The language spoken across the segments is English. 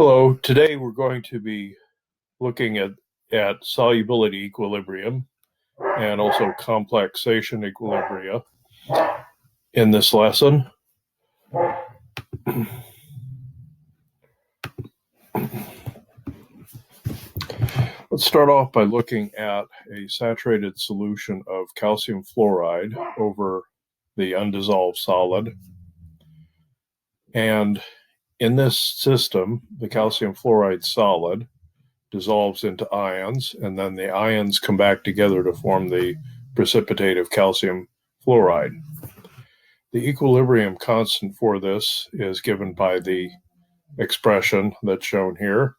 Hello, today we're going to be looking at solubility equilibrium and also complexation equilibria in this lesson. Let's start off by looking at a saturated solution of calcium fluoride over the undissolved solid. And in this system, the calcium fluoride solid dissolves into ions, and then the ions come back together to form the precipitate of calcium fluoride. The equilibrium constant for this is given by the expression that's shown here.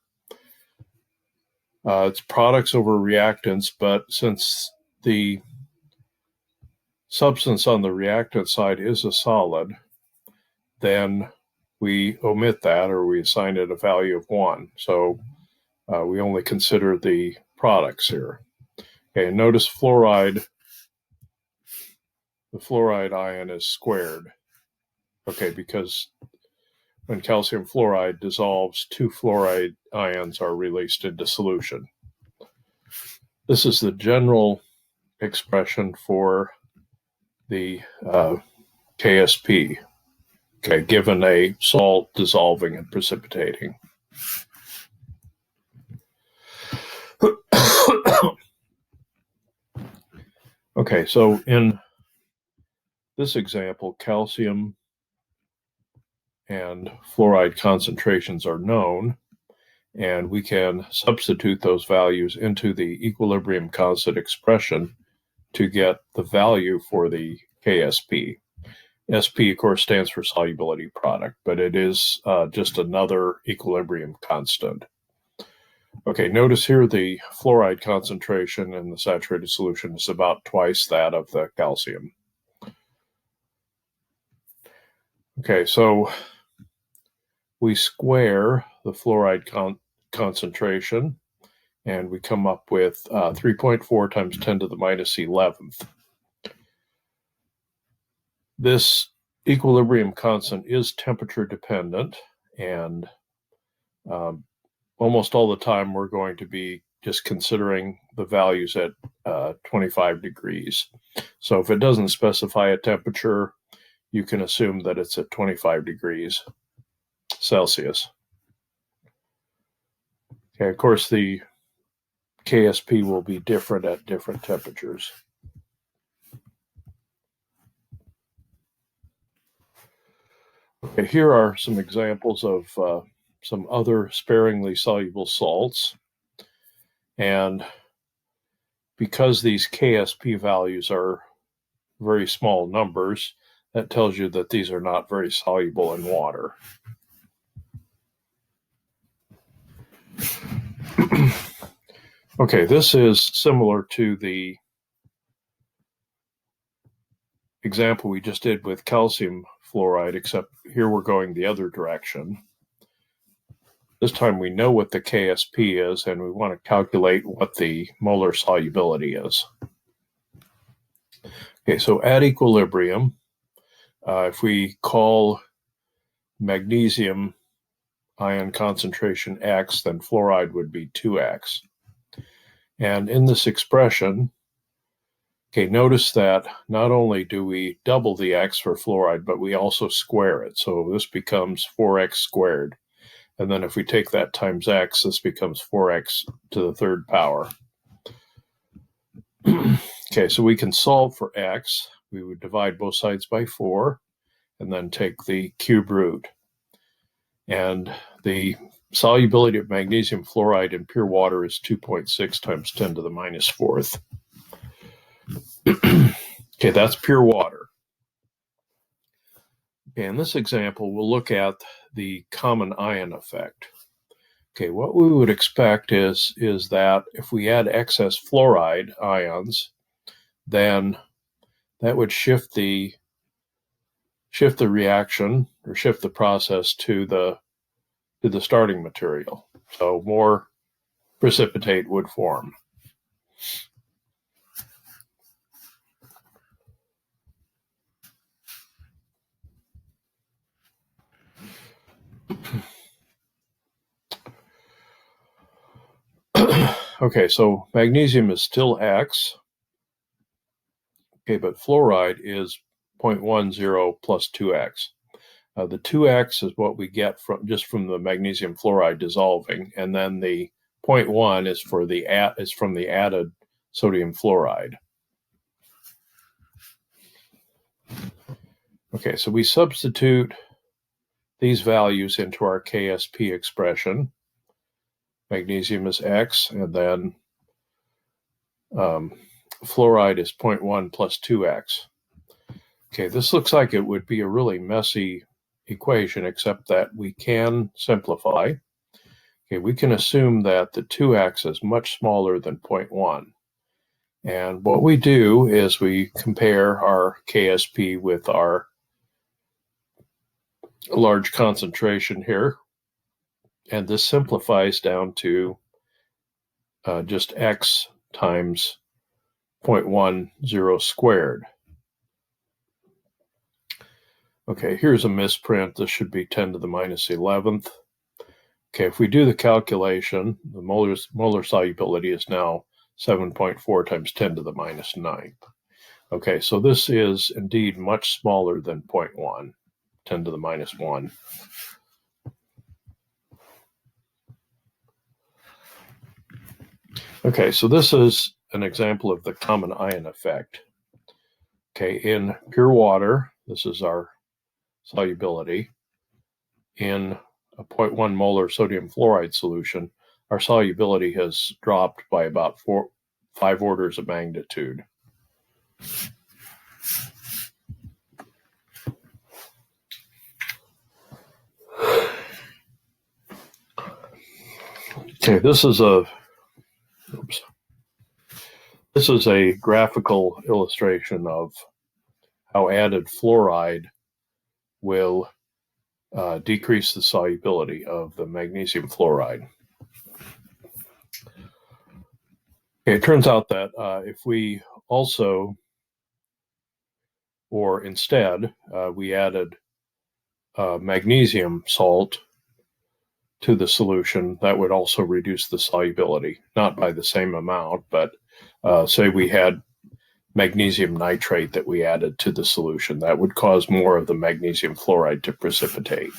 It's products over reactants, but since the substance on the reactant side is a solid, then we omit that, or we assign it a value of 1. So we only consider the products here. Okay, notice the fluoride ion is squared. Okay, because when calcium fluoride dissolves, 2 fluoride ions are released into solution. This is the general expression for the KSP, okay, given a salt dissolving and precipitating. Okay, so in this example, calcium and fluoride concentrations are known, and we can substitute those values into the equilibrium constant expression to get the value for the KSP. SP, of course, stands for solubility product, but it is just another equilibrium constant. Okay, notice here the fluoride concentration in the saturated solution is about twice that of the calcium. Okay, so we square the fluoride concentration, and we come up with 3.4 times 10 to the minus 11th. This equilibrium constant is temperature dependent, and almost all the time we're going to be just considering the values at 25 degrees. So if it doesn't specify a temperature, you can assume that it's at 25 degrees Celsius. Okay, of course, the KSP will be different at different temperatures. Okay, here are some examples of some other sparingly soluble salts. And because these KSP values are very small numbers, that tells you that these are not very soluble in water. Okay, this is similar to the example we just did with calcium fluoride, except here we're going the other direction. This time we know what the KSP is, and we want to calculate what the molar solubility is. Okay, so at equilibrium, if we call magnesium ion concentration X, then fluoride would be 2X. And in this expression, okay, notice that not only do we double the X for fluoride, but we also square it. So this becomes 4X squared. And then if we take that times X, this becomes 4X to the third power. Okay, so we can solve for X. We would divide both sides by 4 and then take the cube root. And the solubility of magnesium fluoride in pure water is 2.6 times 10 to the minus 4th. Okay, that's pure water. Okay, in this example, we'll look at the common ion effect. Okay, what we would expect is that if we add excess fluoride ions, then that would shift the reaction, or shift the process to the starting material. So more precipitate would form. Okay, so magnesium is still X. Okay, but fluoride is 0.10 plus 2X. The 2X is what we get from the magnesium fluoride dissolving, and then the 0.1 is from the added sodium fluoride. Okay, so we substitute these values into our KSP expression. Magnesium is X, and then fluoride is 0.1 plus 2X. Okay, this looks like it would be a really messy equation, except that we can simplify. Okay, we can assume that the 2X is much smaller than 0.1. And what we do is we compare our KSP with our large concentration here, and this simplifies down to just X times 0.10 squared. Okay, here's a misprint. This should be 10 to the minus 11th. Okay, if we do the calculation, the molar solubility is now 7.4 times 10 to the minus 9th. Okay, so this is indeed much smaller than 0.1, 10 to the minus 1. Okay, so this is an example of the common ion effect. Okay, in pure water, this is our solubility. In a 0.1 molar sodium fluoride solution, our solubility has dropped by about 5 orders of magnitude. Okay, this is a graphical illustration of how added fluoride will decrease the solubility of the magnesium fluoride. Okay, it turns out that if we also, or instead, we added magnesium salt to the solution, that would also reduce the solubility, not by the same amount, but say we had magnesium nitrate that we added to the solution, that would cause more of the magnesium fluoride to precipitate.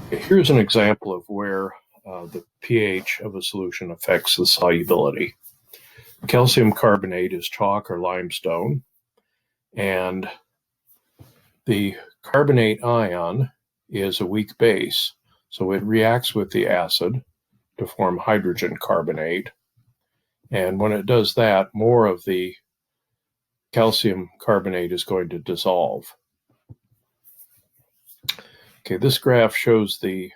Okay, here's an example of where the pH of a solution affects the solubility. Calcium carbonate is chalk or limestone, and the carbonate ion is a weak base, so it reacts with the acid to form hydrogen carbonate. And when it does that, more of the calcium carbonate is going to dissolve. Okay, this graph shows the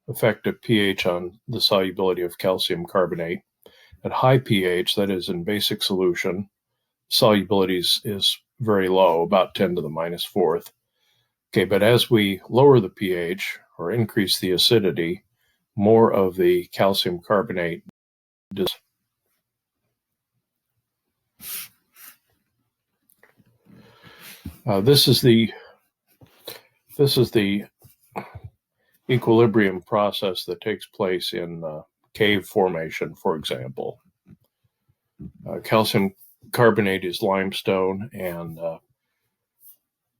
effect of pH on the solubility of calcium carbonate. At high pH, that is in basic solution, solubility is very low, about 10 to the minus 4th. Okay, but as we lower the pH or increase the acidity, more of the calcium carbonate dissolves. This is the equilibrium process that takes place in cave formation, for example. Calcium carbonate is limestone, and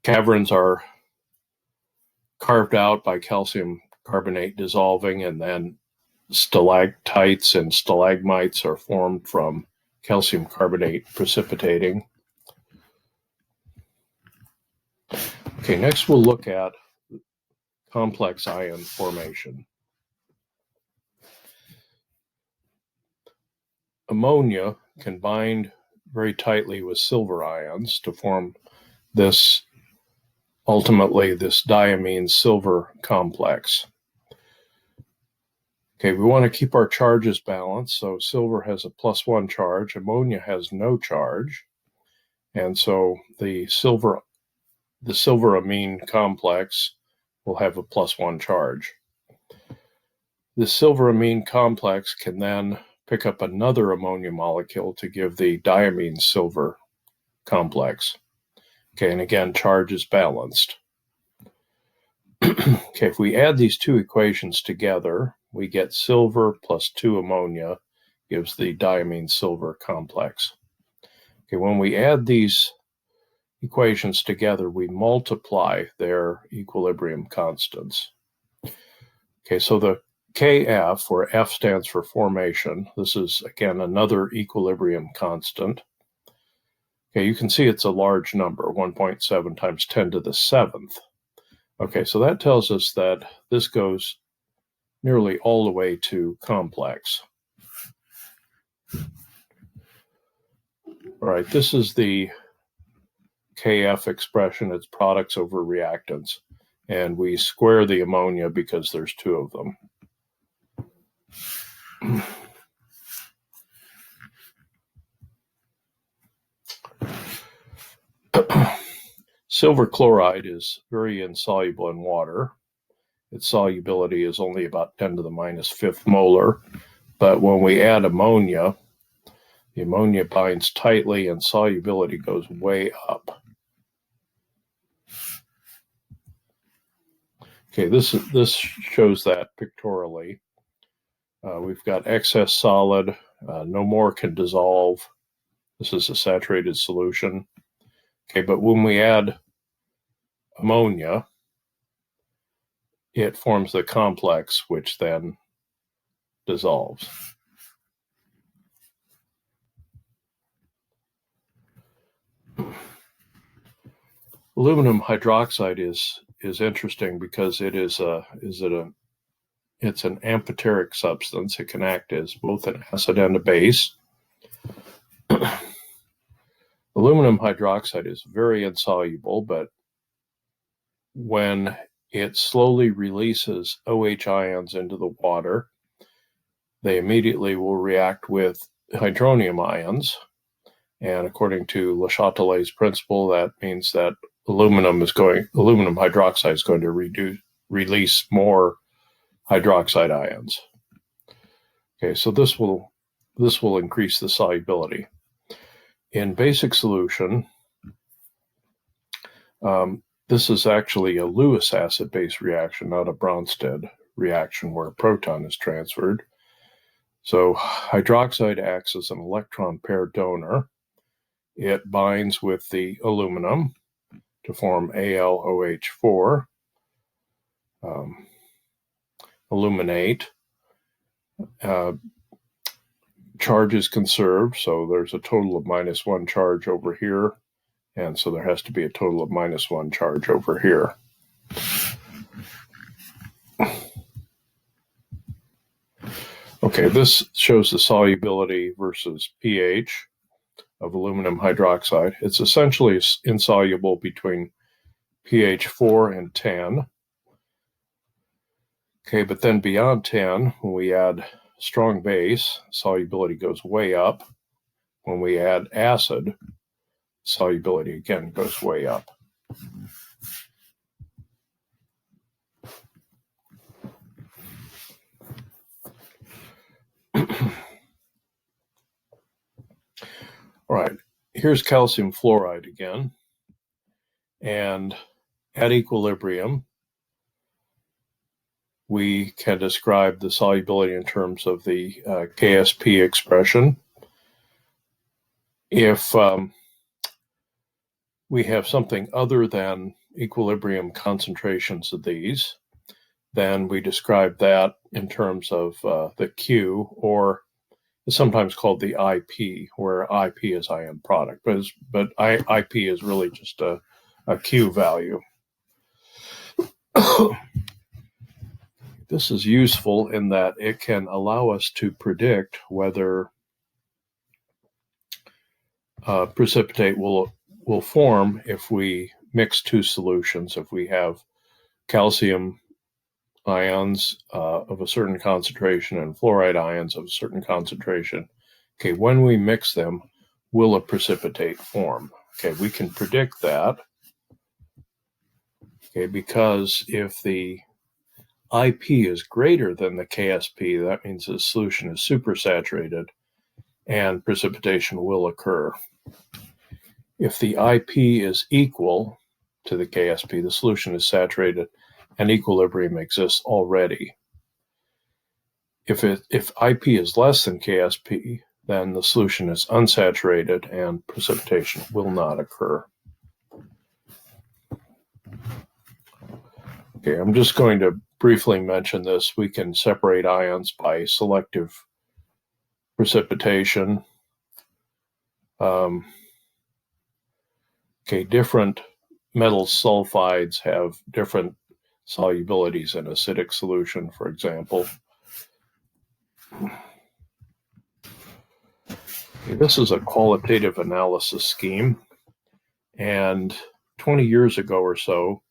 caverns are carved out by calcium carbonate dissolving, and then stalactites and stalagmites are formed from calcium carbonate precipitating. Okay, next we'll look at complex ion formation. Ammonia can bind very tightly with silver ions to form ultimately this diamine silver complex. Okay, we want to keep our charges balanced, so silver has a +1 charge, ammonia has no charge, and so the silver amine complex will have a +1 charge. The silver amine complex can then pick up another ammonia molecule to give the diamine silver complex. Okay, and again, charge is balanced. Okay, if we add these two equations together, we get silver plus 2 ammonia gives the diamine silver complex. Okay, when we add these equations together, we multiply their equilibrium constants. Okay, so the Kf, where F stands for formation, this is, again, another equilibrium constant. Okay, you can see it's a large number, 1.7 times 10 to the 7th. Okay, so that tells us that this goes nearly all the way to complex. All right, this is the Kf expression. It's products over reactants. And we square the ammonia because there's two of them. Silver chloride is very insoluble in water. Its solubility is only about 10 to the minus 5th molar. But when we add ammonia, the ammonia binds tightly and solubility goes way up. Okay, this shows that pictorially. We've got excess solid, no more can dissolve. This is a saturated solution. Okay, but when we add ammonia, it forms the complex, which then dissolves. Aluminum hydroxide is interesting because it's an amphoteric substance. It can act as both an acid and a base. Aluminum hydroxide is very insoluble, but when it slowly releases OH ions into the water, they immediately will react with hydronium ions. And according to Le Chatelet's principle, that means that aluminum hydroxide is going to release more hydroxide ions. Okay, so this will increase the solubility. In basic solution, this is actually a Lewis acid-base reaction, not a Bronsted reaction where a proton is transferred. So hydroxide acts as an electron pair donor. It binds with the aluminum to form AlOH4, aluminate. Charge is conserved, so there's a total of -1 charge over here, and so there has to be a total of -1 charge over here. Okay, this shows the solubility versus pH of aluminum hydroxide. It's essentially insoluble between pH 4 and 10. Okay, but then beyond 10, when we add strong base, solubility goes way up. When we add acid, solubility again goes way up. All right, here's calcium fluoride again. And at equilibrium, we can describe the solubility in terms of the KSP expression. If we have something other than equilibrium concentrations of these, then we describe that in terms of the Q, or it's sometimes called the IP, where IP is ion product, but IP is really just a Q value. This is useful in that it can allow us to predict whether precipitate will form if we mix two solutions. If we have calcium ions of a certain concentration and fluoride ions of a certain concentration, okay, when we mix them, will a precipitate form? Okay, we can predict that, okay, because if the IP is greater than the KSP, that means the solution is supersaturated and precipitation will occur. If the IP is equal to the KSP, the solution is saturated an equilibrium exists already. If IP is less than KSP, then the solution is unsaturated and precipitation will not occur. Okay, I'm just going to briefly mention this. We can separate ions by selective precipitation. Different metal sulfides have different solubilities in acidic solution, for example. This is a qualitative analysis scheme, and 20 years ago or so,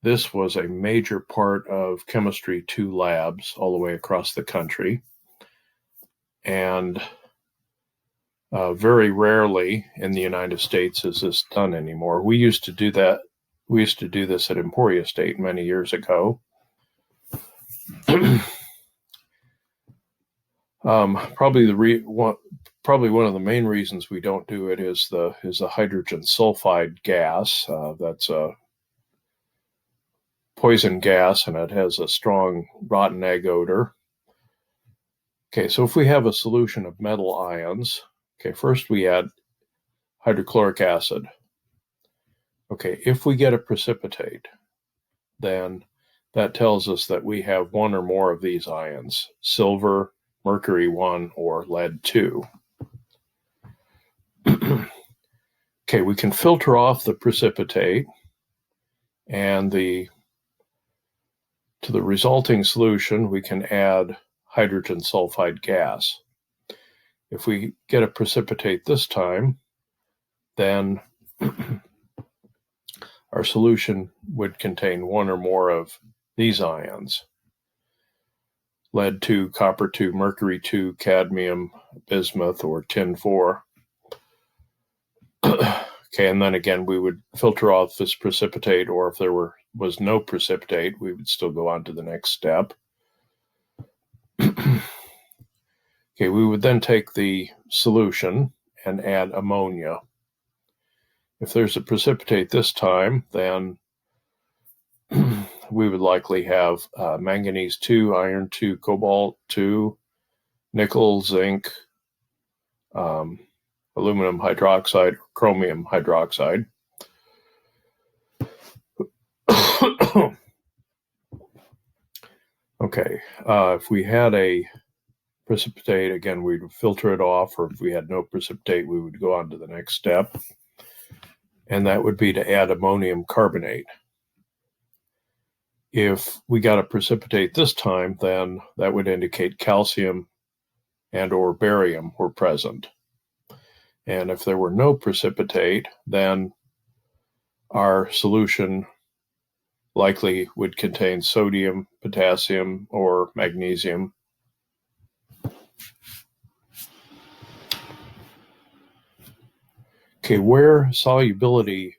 this was a major part of Chemistry 2 labs all the way across the country. And very rarely in the United States is this done anymore. We used to do that. We used to do this at Emporia State many years ago. Probably one of the main reasons we don't do it is the hydrogen sulfide gas. That's a poison gas, and it has a strong rotten egg odor. Okay, so if we have a solution of metal ions, first we add hydrochloric acid. Okay, if we get a precipitate, then that tells us that we have one or more of these ions, silver, mercury 1, or lead 2. Okay, we can filter off the precipitate, and to the resulting solution, we can add hydrogen sulfide gas. If we get a precipitate this time, then our solution would contain one or more of these ions: lead 2, copper 2, mercury 2, cadmium, bismuth, or tin 4. Okay, and then again, we would filter off this precipitate, or if there was no precipitate, we would still go on to the next step. Okay, we would then take the solution and add ammonia. If there's a precipitate this time, then we would likely have manganese 2, iron 2, cobalt 2, nickel, zinc, aluminum hydroxide, or chromium hydroxide. Okay, if we had a precipitate, again, we'd filter it off, or if we had no precipitate, we would go on to the next step, and that would be to add ammonium carbonate. If we got a precipitate this time, then that would indicate calcium and or barium were present. And if there were no precipitate, then our solution likely would contain sodium, potassium, or magnesium. Okay, where solubility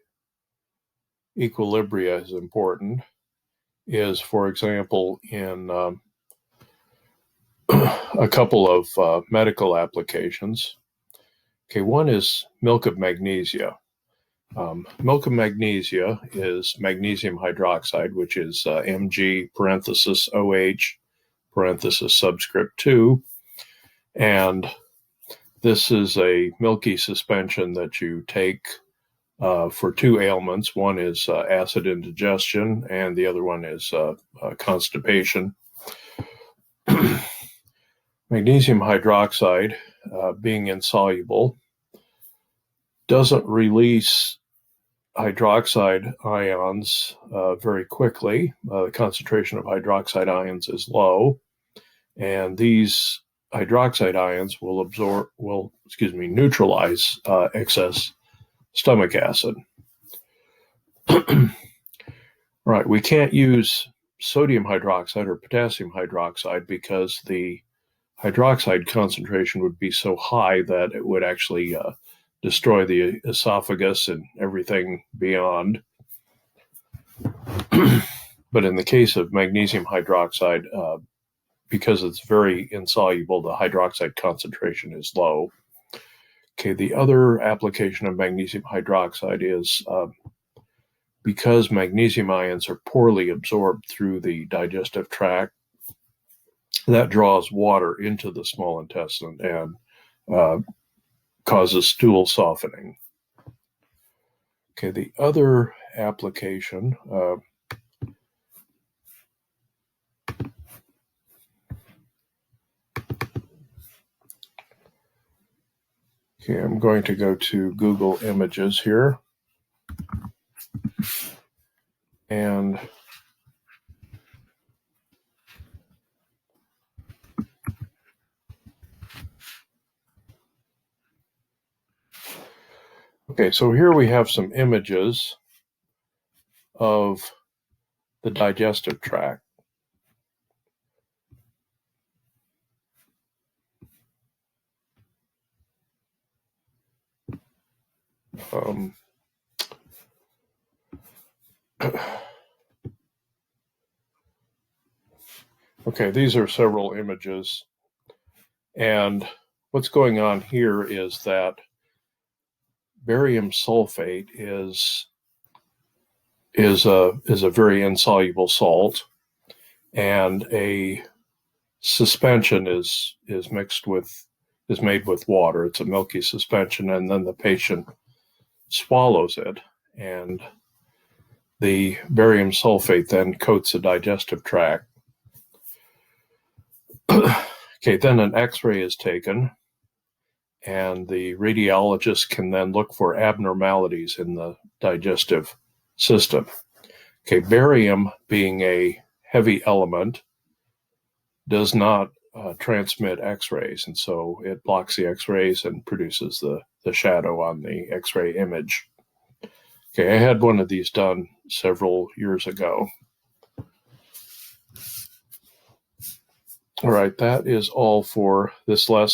equilibria is important is, for example, in a couple of medical applications. Okay, one is milk of magnesia. Milk of magnesia is magnesium hydroxide, which is Mg parenthesis OH parenthesis subscript 2. And this is a milky suspension that you take for two ailments. One is acid indigestion, and the other one is constipation. Magnesium hydroxide, being insoluble, doesn't release hydroxide ions very quickly. The concentration of hydroxide ions is low, and these hydroxide ions will neutralize excess stomach acid. Right, we can't use sodium hydroxide or potassium hydroxide because the hydroxide concentration would be so high that it would actually destroy the esophagus and everything beyond. But in the case of magnesium hydroxide, because it's very insoluble, the hydroxide concentration is low. Okay, the other application of magnesium hydroxide is because magnesium ions are poorly absorbed through the digestive tract, that draws water into the small intestine and causes stool softening. Okay, the other application, okay, I'm going to go to Google Images here. And okay, so here we have some images of the digestive tract. Okay, these are several images, and what's going on here is that barium sulfate is a very insoluble salt, and a suspension is made with water. It's a milky suspension, and then the patient swallows it, and the barium sulfate then coats the digestive tract. Okay, then an X-ray is taken, and the radiologist can then look for abnormalities in the digestive system. Okay, barium, being a heavy element, does not transmit X-rays, and so it blocks the X-rays and produces the shadow on the X-ray image. Okay, I had one of these done several years ago. All right, that is all for this lesson.